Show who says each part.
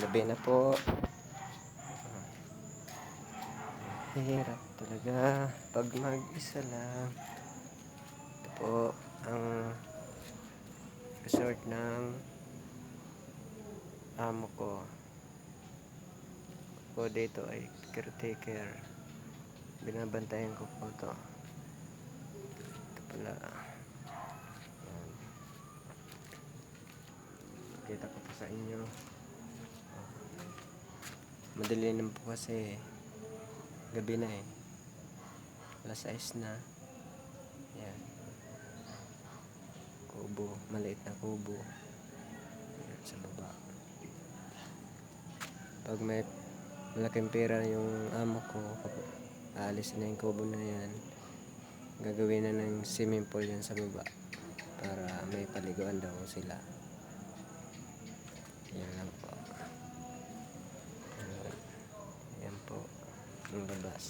Speaker 1: Gabi na po. Hirap talaga pag mag-isa lang. Ito po ang resort ng amo ko. Ako dito ay caretaker. Binabantayan ko po ito. Ito pala. Ayan. Kita ko po sa inyo. Madali naman po kasi gabi na eh. Alas 6 na. Ayan. Kubo. Maliit na kubo. Ayan, sa baba. Pag may malaking pera yung amo ko, aalis na yung kubo na yan, gagawin na ng swimming pool yan sa baba para may paliguan daw sila. Yan lang po. Yan po ang labas.